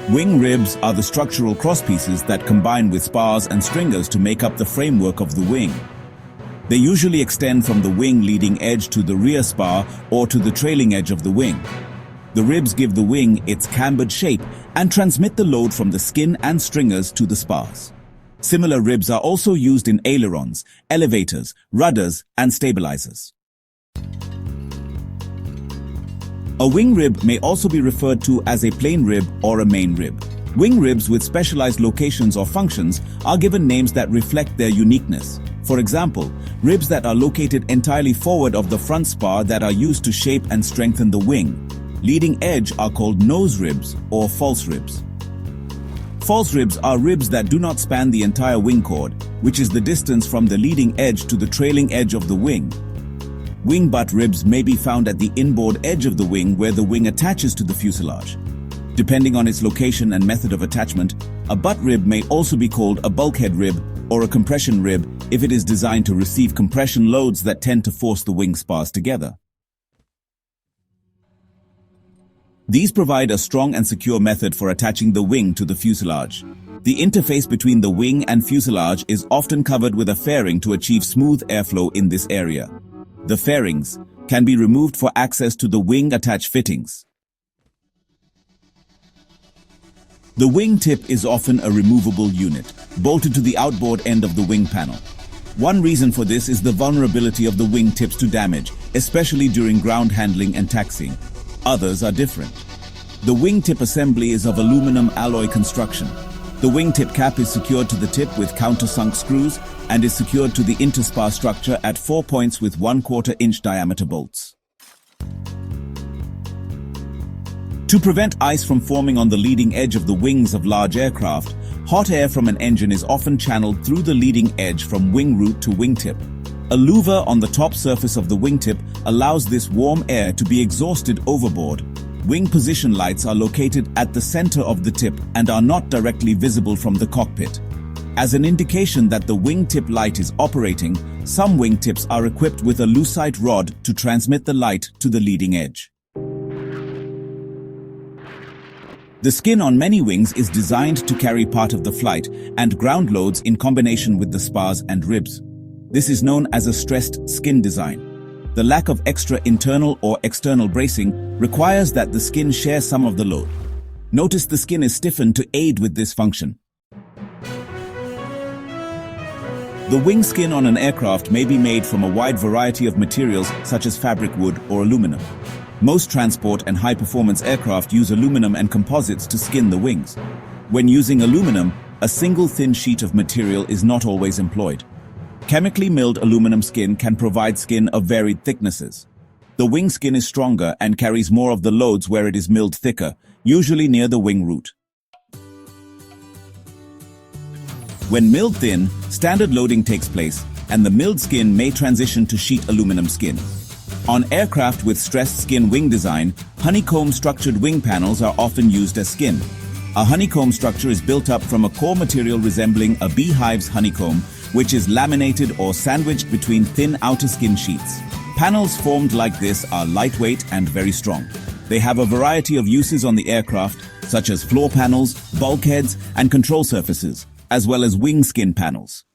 Wing ribs are the structural crosspieces that combine with spars and stringers to make up the framework of the wing. They usually extend from the wing leading edge to the rear spar or to the trailing edge of the wing. The ribs give the wing its cambered shape and transmit the load from the skin and stringers to the spars. Similar ribs are also used in ailerons, elevators, rudders, and stabilizers. A wing rib may also be referred to as a plain rib or a main rib. Wing ribs with specialized locations or functions are given names that reflect their uniqueness. For example, ribs that are located entirely forward of the front spar that are used to shape and strengthen the wing. Leading edge are called nose ribs or false ribs. False ribs are ribs that do not span the entire wing chord, which is the distance from the leading edge to the trailing edge of the wing. Wing butt ribs may be found at the inboard edge of the wing where the wing attaches to the fuselage. Depending on its location and method of attachment, a butt rib may also be called a bulkhead rib or a compression rib if it is designed to receive compression loads that tend to force the wing spars together. These provide a strong and secure method for attaching the wing to the fuselage. The interface between the wing and fuselage is often covered with a fairing to achieve smooth airflow in this area. The fairings can be removed for access to the wing attach fittings. The wing tip is often a removable unit, bolted to the outboard end of the wing panel. One reason for this is the vulnerability of the wing tips to damage, especially during ground handling and taxiing. Others are different. The wing tip assembly is of aluminum alloy construction. The wing tip cap is secured to the tip with countersunk screws and is secured to the interspar structure at 4 points with 1/4 inch diameter bolts. To prevent ice from forming on the leading edge of the wings of large aircraft, hot air from an engine is often channeled through the leading edge from wing root to wingtip. A louver on the top surface of the wingtip allows this warm air to be exhausted overboard. Wing position lights are located at the center of the tip and are not directly visible from the cockpit. As an indication that the wingtip light is operating, some wingtips are equipped with a lucite rod to transmit the light to the leading edge. The skin on many wings is designed to carry part of the flight and ground loads in combination with the spars and ribs. This is known as a stressed skin design. The lack of extra internal or external bracing requires that the skin share some of the load. Notice the skin is stiffened to aid with this function. The wing skin on an aircraft may be made from a wide variety of materials such as fabric, wood, or aluminum. Most transport and high-performance aircraft use aluminum and composites to skin the wings. When using aluminum, a single thin sheet of material is not always employed. Chemically milled aluminum skin can provide skin of varied thicknesses. The wing skin is stronger and carries more of the loads where it is milled thicker, usually near the wing root. When milled thin, standard loading takes place, and the milled skin may transition to sheet aluminum skin. On aircraft with stressed skin wing design, honeycomb structured wing panels are often used as skin. A honeycomb structure is built up from a core material resembling a beehive's honeycomb, which is laminated or sandwiched between thin outer skin sheets. Panels formed like this are lightweight and very strong. They have a variety of uses on the aircraft, such as floor panels, bulkheads, and control surfaces, as well as wing skin panels.